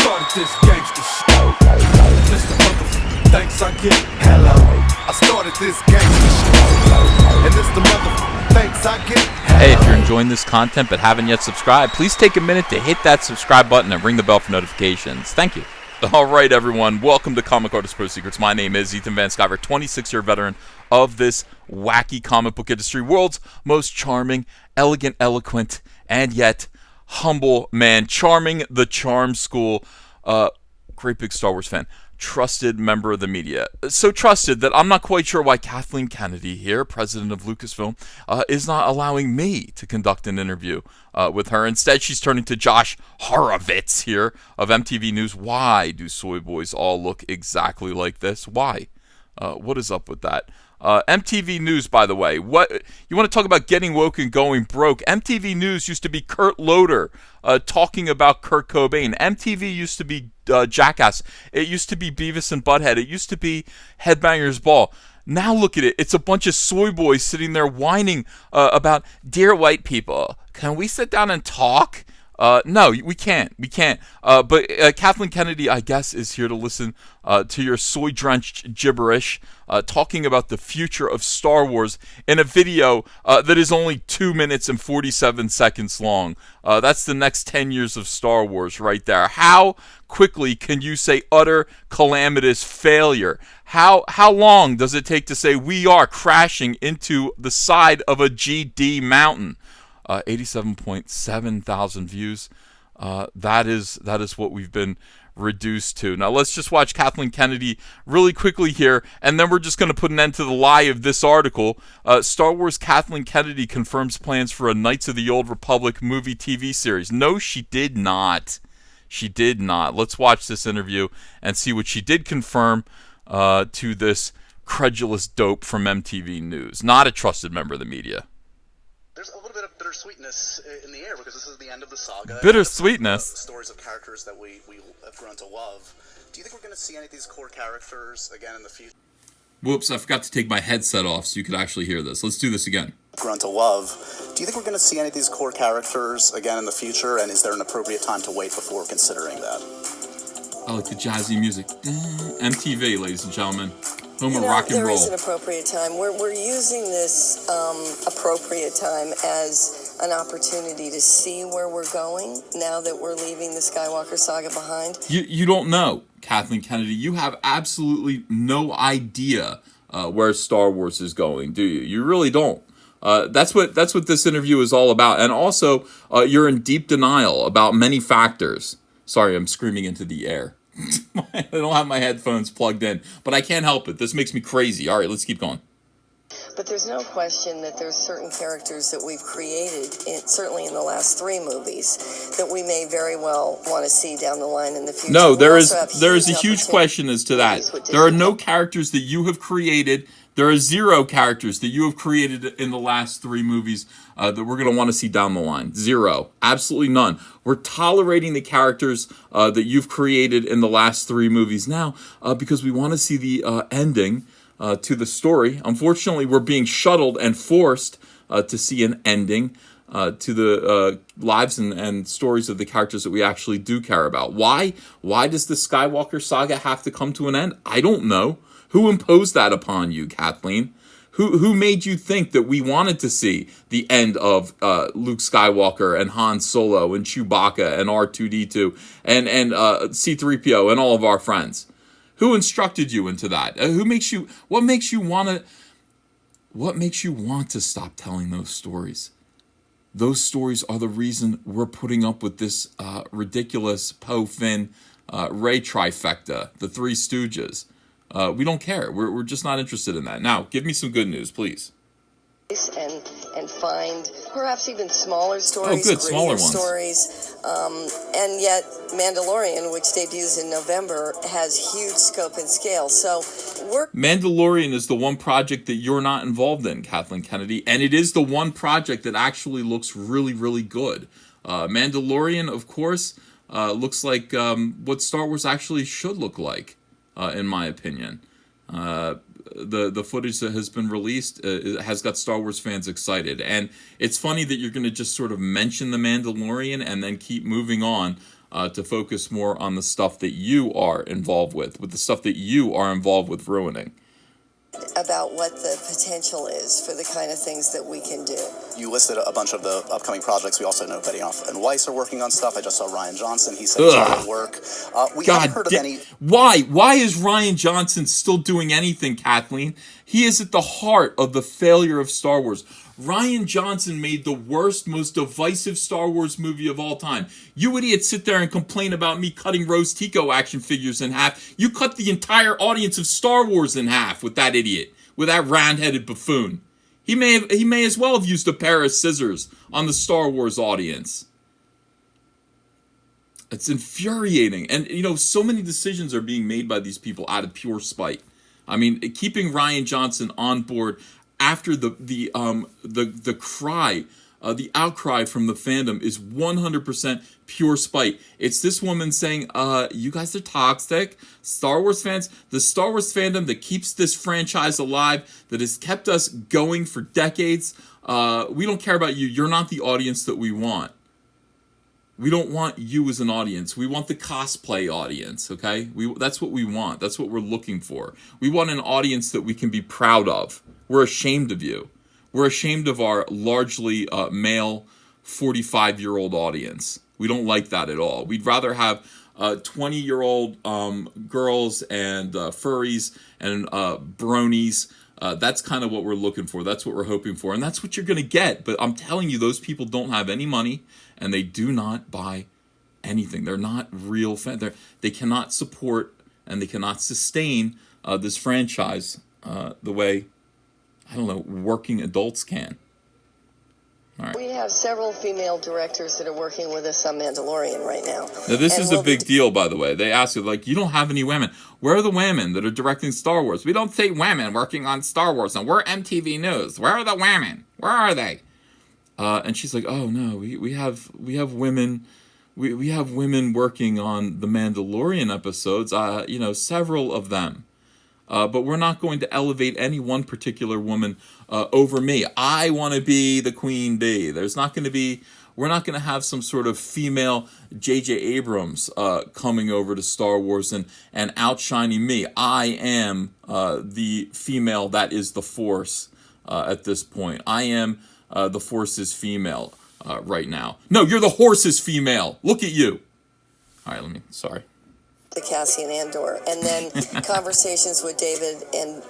started this gangster shit. Just the motherfucking thanks I get. Hello. I started this gangster shit. And it's the motherfucking thanks I get. Hello. Hey, if you're enjoying this content but haven't yet subscribed, please take a minute to hit that subscribe button and ring the bell for notifications. Thank you. All right, everyone. Welcome to Comic Artist Pro Secrets. My name is Ethan Van Sciver, 26-year veteran of this wacky comic book industry, world's most charming, elegant, eloquent, and yet humble man, charming the charm school, great big Star Wars fan, trusted member of the media. So trusted that I'm not quite sure why Kathleen Kennedy here, president of Lucasfilm, is not allowing me to conduct an interview with her. Instead, she's turning to Josh Horowitz here of MTV News. Why do soy boys all look exactly like this? Why? What is up with that? MTV News, by the way, what you want to talk about getting woke and going broke? MTV News used to be Kurt Loder talking about Kurt Cobain. MTV used to be Jackass. It used to be Beavis and Butthead. It used to be Headbangers Ball. Now look at it. It's a bunch of soy boys sitting there whining about, dear white people, can we sit down and talk? No, we can't. We can't. But Kathleen Kennedy, I guess, is here to listen to your soy-drenched gibberish, talking about the future of Star Wars in a video that is only 2 minutes and 47 seconds long. That's the next 10 years of Star Wars right there. How quickly can you say utter calamitous failure? How long does it take to say we are crashing into the side of a GD mountain? 87.7 thousand views. That is what we've been reduced to. Now let's just watch Kathleen Kennedy really quickly here, and then we're just going to put an end to the lie of this article. Star Wars Kathleen Kennedy confirms plans for a Knights of the Old Republic movie TV series. No, she did not. She did not. Let's watch this interview and see what she did confirm to this credulous dope from MTV News. Not a trusted member of the media. There's a little bit of bittersweetness in the air because this is the end of the saga. Bittersweetness? Stories of characters that we have grown to love. Do you think we're going to see any of these core characters again in the future? Whoops, I forgot to take my headset off so you could actually hear this. Let's do this again. Grown to love. Do you think we're going to see any of these core characters again in the future, and is there an appropriate time to wait before considering that? I like the jazzy music. MTV, ladies and gentlemen. Home of rock and there roll. is an appropriate time. We're using this appropriate time as an opportunity to see where we're going now that we're leaving the Skywalker saga behind. You don't know, Kathleen Kennedy. You have absolutely no idea where Star Wars is going, do you? You really don't. That's what this interview is all about. And also, you're in deep denial about many factors. Sorry, I'm screaming into the air. I don't have my headphones plugged in, but I can't help it. This makes me crazy. All right, let's keep going. But there's no question that there's certain characters that we've created, certainly in the last 3 movies, that we may very well want to see down the line in the future. No, there is a huge question as to that. There are no characters that you have created. There are 0 characters that you have created in the last 3 movies that we're going to want to see down the line. 0. Absolutely none. We're tolerating the characters that you've created in the last 3 movies now because we want to see the ending to the story. Unfortunately, we're being shuttled and forced to see an ending to the lives and stories of the characters that we actually do care about. Why? Why does the Skywalker saga have to come to an end? I don't know. Who imposed that upon you, Kathleen? Who made you think that we wanted to see the end of Luke Skywalker and Han Solo and Chewbacca and R2-D2 and C-3PO and all of our friends? Who instructed you into that? What makes you want to stop telling those stories? Those stories are the reason we're putting up with this ridiculous Poe, Finn, Rey trifecta, the Three Stooges. We don't care. We're just not interested in that. Now, give me some good news, please. And find perhaps even smaller stories, smaller ones. Stories, and yet Mandalorian, which debuts in November, has huge scope and scale. So Mandalorian is the one project that you're not involved in, Kathleen Kennedy, and it is the one project that actually looks really, really good. Mandalorian, of course, looks like what Star Wars actually should look like, in my opinion. The footage that has been released has got Star Wars fans excited. And it's funny that you're going to just sort of mention The Mandalorian and then keep moving on to focus more on the stuff that you are involved with the stuff that you are involved with ruining. About what the potential is for the kind of things that we can do. You listed a bunch of the upcoming projects. We also know Benioff and Weiss are working on stuff. I just saw Ryan Johnson. He said he's hard at work. We haven't heard of any... Why is Ryan Johnson still doing anything, Kathleen? He is at the heart of the failure of Star Wars. Ryan Johnson made the worst, most divisive Star Wars movie of all time. You idiots sit there and complain about me cutting Rose Tico action figures in half. You cut the entire audience of Star Wars in half with that idiot, with that round-headed buffoon. He may as well have used a pair of scissors on the Star Wars audience. It's infuriating. And, so many decisions are being made by these people out of pure spite. I mean, keeping Ryan Johnson on board after the outcry from the fandom is 100% pure spite. It's this woman saying, you guys are toxic. Star Wars fans, the Star Wars fandom that keeps this franchise alive, that has kept us going for decades, we don't care about you. You're not the audience that we want. We don't want you as an audience. We want the cosplay audience, okay? That's what we want. That's what we're looking for. We want an audience that we can be proud of. We're ashamed of you. We're ashamed of our largely male 45-year-old audience. We don't like that at all. We'd rather have 20-year-old girls and furries and bronies. That's kind of what we're looking for. That's what we're hoping for. And that's what you're going to get. But I'm telling you, those people don't have any money, and they do not buy anything. They're not real fans. They cannot support and they cannot sustain this franchise the way, I don't know, working adults can. All right. We have several female directors that are working with us on Mandalorian right now. Now, this is a big deal, by the way. They ask you, you don't have any women. Where are the women that are directing Star Wars? We don't see women working on Star Wars, and we're MTV News. Where are the women? Where are they? And she's like, oh, no, we have women. We have women working on the Mandalorian episodes, several of them. But we're not going to elevate any one particular woman over me. I want to be the queen bee. We're not going to have some sort of female J.J. Abrams coming over to Star Wars and outshining me. I am the female that is the Force at this point. I am the Force's female right now. No, you're the horse's female. Look at you. All right, sorry. The Cassian Andor, and then conversations with David and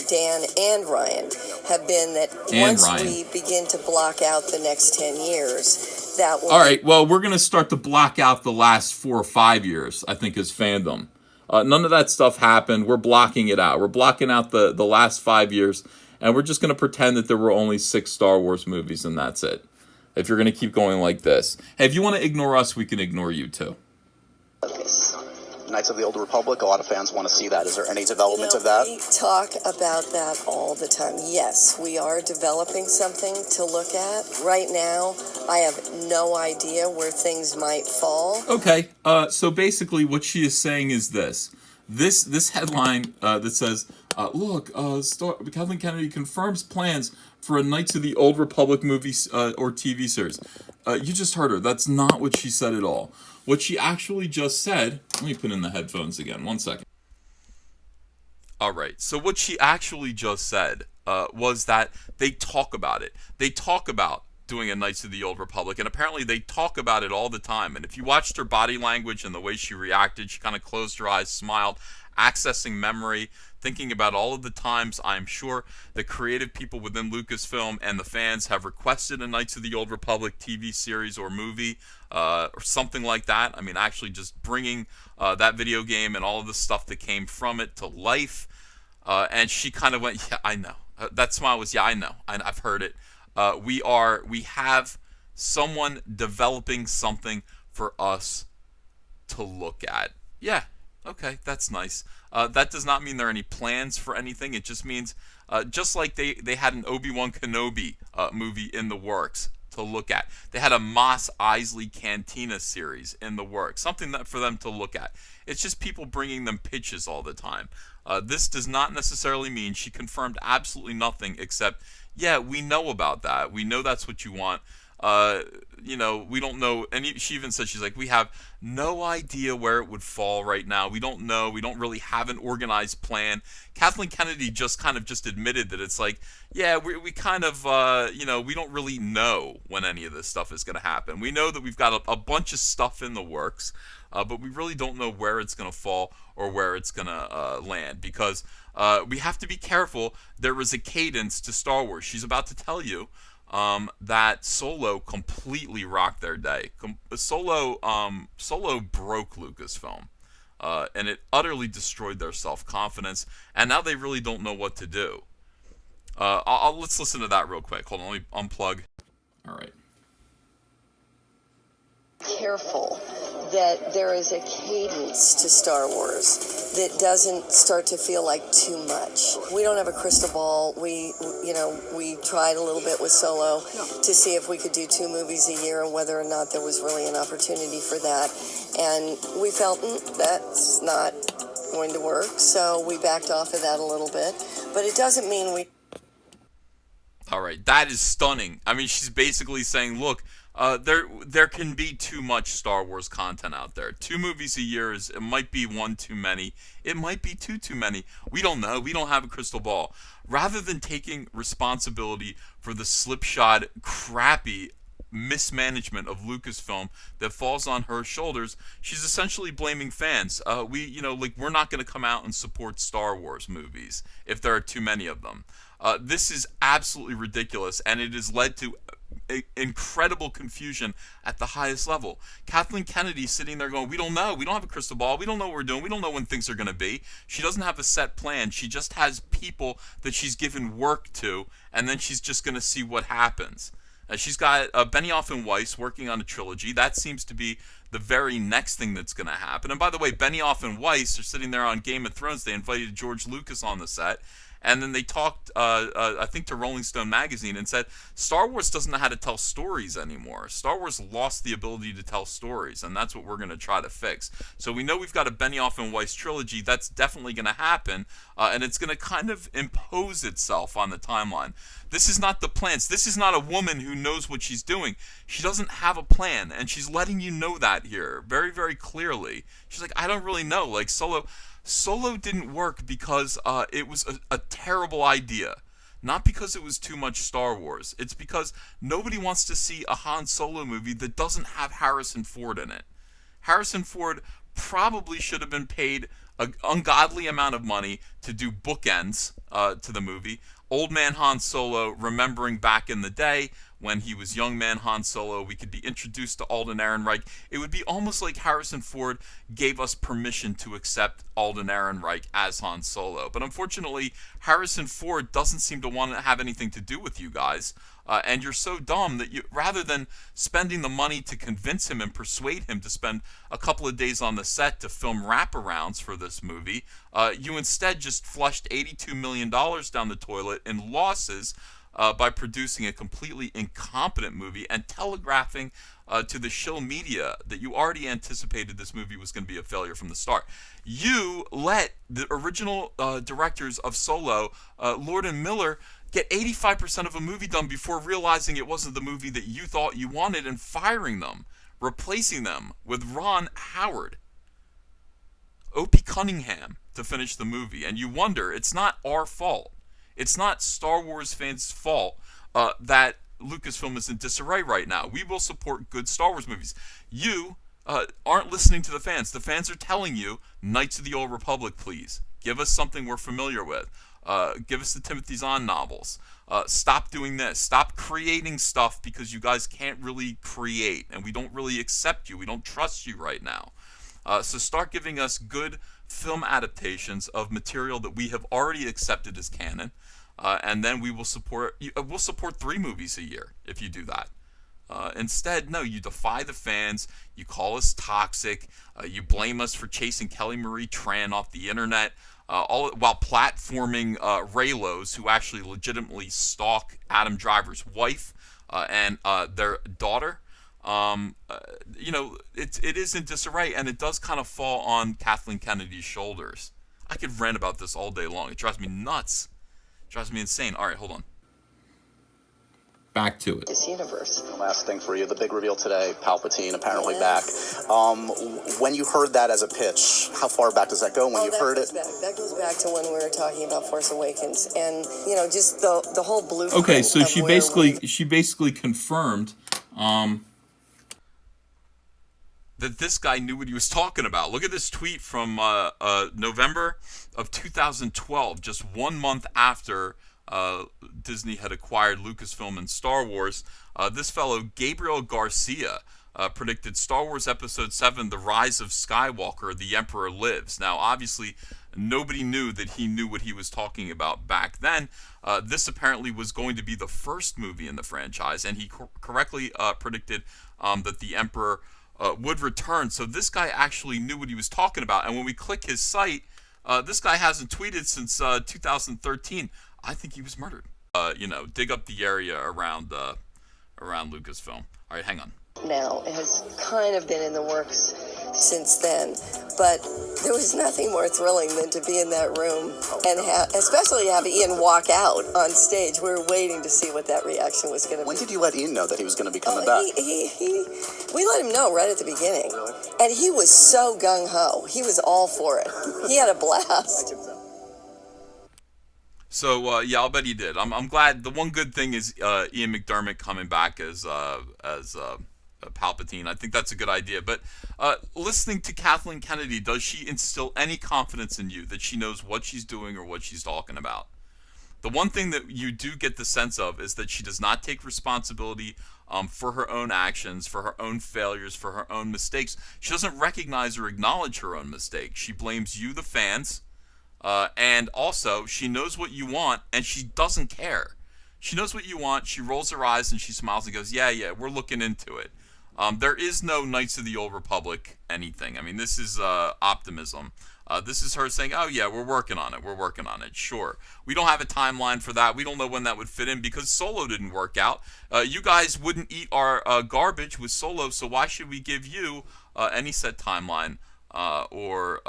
Dan and Ryan have been that once we begin to block out the next 10 years, that will... All right, well, we're going to start to block out the last 4 or 5 years, I think, as fandom. None of that stuff happened. We're blocking it out. We're blocking out the last 5 years, and we're just going to pretend that there were only 6 Star Wars movies, and that's it. If you're going to keep going like this. Hey, if you want to ignore us, we can ignore you, too. Knights of the Old Republic, a lot of fans want to see that. Is there any development of that? We talk about that all the time. Yes, we are developing something to look at. Right now, I have no idea where things might fall. Okay, so basically what she is saying is this. This headline that says, look, Kathleen Kennedy confirms plans for a Knights of the Old Republic movie or TV series. You just heard her. That's not what she said at all. What she actually just said... Let me put in the headphones again. 1 second. All right. So what she actually just said was that they talk about it. They talk about doing a Knights of the Old Republic, and apparently they talk about it all the time. And if you watched her body language and the way she reacted, she kind of closed her eyes, smiled, accessing memory, thinking about all of the times I'm sure the creative people within Lucasfilm and the fans have requested a Knights of the Old Republic TV series or movie or something like that. I mean, actually just bringing that video game and all of the stuff that came from it to life. And she kind of went, yeah, I know. That smile was, yeah, I know. I've heard it. We have someone developing something for us to look at. Yeah. Okay, that's nice. That does not mean there are any plans for anything. It just means, just like they had an Obi-Wan Kenobi movie in the works to look at. They had a Mos Eisley Cantina series in the works. Something that for them to look at. It's just people bringing them pitches all the time. This does not necessarily mean she confirmed absolutely nothing except, yeah, we know about that. We know that's what you want. We don't know. And she even said, she's like, we have no idea where it would fall right now. We don't know. We don't really have an organized plan. Kathleen Kennedy just admitted that it's like, yeah, we kind of, we don't really know when any of this stuff is going to happen. We know that we've got a bunch of stuff in the works, but we really don't know where it's going to fall or where it's going to land, because we have to be careful. There is a cadence to Star Wars. She's about to tell you that Solo completely rocked their day. Solo broke Lucasfilm, and it utterly destroyed their self-confidence, and now they really don't know what to do. Let's listen to that real quick. Hold on, let me unplug. All right. Careful that there is a cadence to Star Wars that doesn't start to feel like too much. We don't have a crystal ball. We tried a little bit with Solo to see if we could do 2 movies a year and whether or not there was really an opportunity for that. And we felt that's not going to work, so we backed off of that a little bit. But it doesn't mean we... All right, that is stunning. I mean, she's basically saying, look, there can be too much Star Wars content out there. 2 movies a year it might be 1 too many. It might be 2 too many. We don't know. We don't have a crystal ball. Rather than taking responsibility for the slipshod, crappy mismanagement of Lucasfilm that falls on her shoulders, she's essentially blaming fans. We're not going to come out and support Star Wars movies if there are too many of them. This is absolutely ridiculous, and it has led to incredible confusion at the highest level. Kathleen Kennedy sitting there going, we don't know. We don't have a crystal ball. We don't know what we're doing. We don't know when things are going to be. She doesn't have a set plan. She just has people that she's given work to, and then she's just going to see what happens. She's got Benioff and Weiss working on a trilogy. That seems to be the very next thing that's going to happen. And by the way, Benioff and Weiss are sitting there on Game of Thrones. They invited George Lucas on the set. And then they talked, I think, to Rolling Stone magazine and said, Star Wars doesn't know how to tell stories anymore. Star Wars lost the ability to tell stories, and that's what we're going to try to fix. So we know we've got a Benioff and Weiss trilogy. That's definitely going to happen, and it's going to kind of impose itself on the timeline. This is not the plans. This is not a woman who knows what she's doing. She doesn't have a plan, and she's letting you know that here very, very clearly. She's like, I don't really know. Like, Solo didn't work because it was a terrible idea. Not because it was too much Star Wars. It's because nobody wants to see a Han Solo movie that doesn't have Harrison Ford in it. Harrison Ford probably should have been paid an ungodly amount of money to do bookends to the movie. Old man Han Solo, remembering back in the day when he was young man Han Solo, we could be introduced to Alden Ehrenreich. It would be almost like Harrison Ford gave us permission to accept Alden Ehrenreich as Han Solo. But unfortunately, Harrison Ford doesn't seem to want to have anything to do with you guys. And you're so dumb that rather than spending the money to convince him and persuade him to spend a couple of days on the set to film wraparounds for this movie, you instead just flushed $82 million down the toilet in losses by producing a completely incompetent movie and telegraphing to the shill media that you already anticipated this movie was going to be a failure from the start. You let the original directors of Solo, Lord and Miller, get 85% of a movie done before realizing it wasn't the movie that you thought you wanted and firing them, replacing them with Ron Howard, Opie Cunningham to finish the movie. And you wonder, it's not our fault. It's not Star Wars fans' fault that Lucasfilm is in disarray right now. We will support good Star Wars movies. You aren't listening to the fans. The fans are telling you, Knights of the Old Republic, please. Give us something we're familiar with. Give us the Timothy Zahn novels. Stop doing this. Stop creating stuff because you guys can't really create, and we don't really accept you. We don't trust you right now. So start giving us good film adaptations of material that we have already accepted as canon, and then we will support. We'll support 3 movies a year if you do that. Instead, no, you defy the fans. You call us toxic. You blame us for chasing Kelly Marie Tran off the internet. All while platforming Raylos, who actually legitimately stalk Adam Driver's wife and their daughter. It is in disarray, and it does kind of fall on Kathleen Kennedy's shoulders. I could rant about this all day long. It drives me nuts. It drives me insane. All right, hold on. back to it. This universe. Last thing for you, the big reveal today, Palpatine apparently back. When you heard that as a pitch, how far back does that go when you heard it? That goes back to when we were talking about Force Awakens, and just the whole blueprint. Okay, so she basically confirmed that this guy knew what he was talking about. Look at this tweet from November of 2012, just 1 month after Disney had acquired Lucasfilm and Star Wars. This fellow, Gabriel Garcia, predicted Star Wars Episode 7, The Rise of Skywalker, The Emperor Lives. Now, obviously, nobody knew that he knew what he was talking about back then. This apparently was going to be the first movie in the franchise, and he correctly predicted that the Emperor would return. So this guy actually knew what he was talking about. And when we click his site, this guy hasn't tweeted since 2013. I think he was murdered. Dig up the area around Lucasfilm. All right, hang on. Now, it has kind of been in the works since then, but there was nothing more thrilling than to be in that room and especially have Ian walk out on stage. We were waiting to see what that reaction was going to be. When did you let Ian know that he was going to be coming back? We let him know right at the beginning. Really? And he was so gung-ho. He was all for it. He had a blast. So, yeah, I'll bet he did. I'm glad. The one good thing is Ian McDermott coming back as Palpatine. I think that's a good idea. But listening to Kathleen Kennedy, does she instill any confidence in you that she knows what she's doing or what she's talking about? The one thing that you do get the sense of is that she does not take responsibility for her own actions, for her own failures, for her own mistakes. She doesn't recognize or acknowledge her own mistakes. She blames you, the fans, and also she knows what you want, and she doesn't care. She knows what you want. She rolls her eyes and she smiles and goes, yeah, we're looking into it. There is no Knights of the Old Republic anything. I mean, this is optimism. This is her saying, oh, yeah, we're working on it. We're working on it. Sure. We don't have a timeline for that. We don't know when that would fit in because Solo didn't work out. You guys wouldn't eat our garbage with Solo, so why should we give you any set timeline or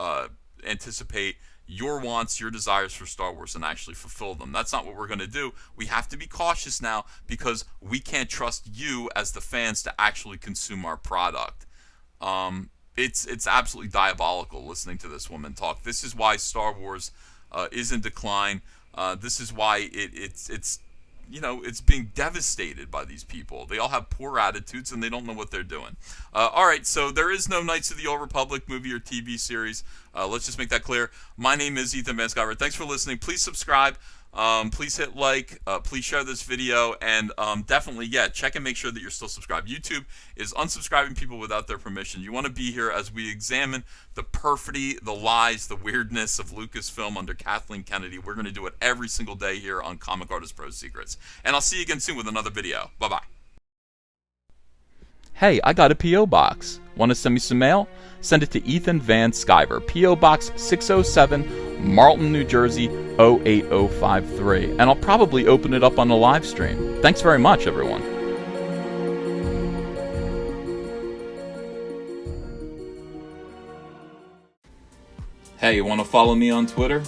anticipate your wants, your desires for Star Wars and actually fulfill them? That's not what we're going to do. We have to be cautious now because we can't trust you as the fans to actually consume our product. It's absolutely diabolical listening to this woman talk. This is why Star Wars is in decline. This is why it's being devastated by these people. They all have poor attitudes and they don't know what they're doing. All right, so there is no Knights of the Old Republic movie or TV series. Let's just make that clear. My name is Ethan Van Sciver. Thanks for listening. Please subscribe. Please hit like. Please share this video. And definitely, check and make sure that you're still subscribed. YouTube is unsubscribing people without their permission. You want to be here as we examine the perfidy, the lies, the weirdness of Lucasfilm under Kathleen Kennedy. We're going to do it every single day here on Comic Artist Pro Secrets. And I'll see you again soon with another video. Bye-bye. Hey, I got a P.O. Box. Want to send me some mail? Send it to Ethan Van Sciver, P.O. Box 607, Marlton, New Jersey, 08053. And I'll probably open it up on the live stream. Thanks very much, everyone. Hey, you want to follow me on Twitter?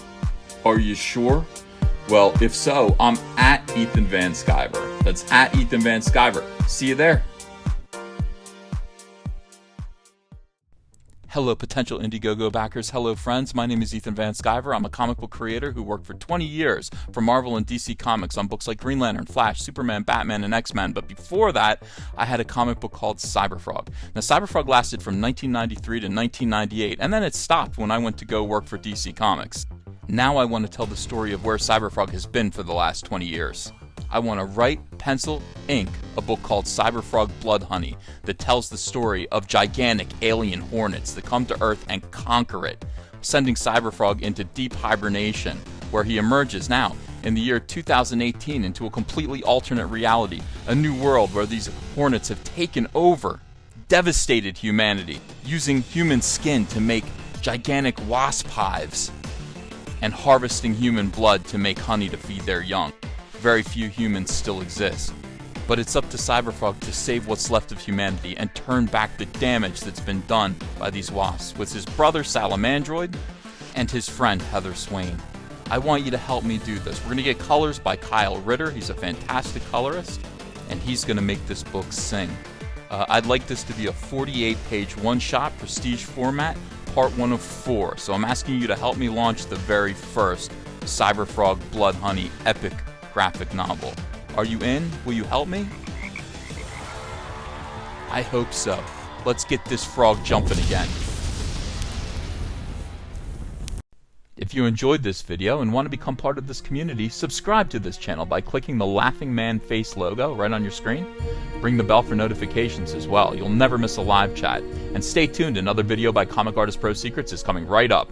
Are you sure? Well, if so, I'm at Ethan Van Sciver. That's at Ethan Van Sciver. See you there. Hello, potential Indiegogo backers. Hello, friends. My name is Ethan Van Sciver. I'm a comic book creator who worked for 20 years for Marvel and DC Comics on books like Green Lantern, Flash, Superman, Batman, and X-Men. But before that, I had a comic book called Cyberfrog. Now, Cyberfrog lasted from 1993 to 1998, and then it stopped when I went to go work for DC Comics. Now I want to tell the story of where Cyberfrog has been for the last 20 years. I want to write, pencil, ink a book called Cyberfrog Blood Honey that tells the story of gigantic alien hornets that come to Earth and conquer it, sending Cyberfrog into deep hibernation, where he emerges now in the year 2018 into a completely alternate reality, a new world where these hornets have taken over, devastated humanity, using human skin to make gigantic wasp hives, and harvesting human blood to make honey to feed their young. Very few humans still exist. But it's up to Cyberfrog to save what's left of humanity and turn back the damage that's been done by these wasps with his brother Salamandroid and his friend Heather Swain. I want you to help me do this. We're going to get colors by Kyle Ritter. He's a fantastic colorist. and he's going to make this book sing. I'd like this to be a 48-page one-shot prestige format, part 1 of 4. So I'm asking you to help me launch the very first Cyberfrog Blood Honey epic graphic novel. Are you in? Will you help me? I hope so. Let's get this frog jumping again. If you enjoyed this video and want to become part of this community, subscribe to this channel by clicking the laughing man face logo right on your screen. Ring the bell for notifications as well. You'll never miss a live chat. And stay tuned, another video by Comic Artist Pro Secrets is coming right up.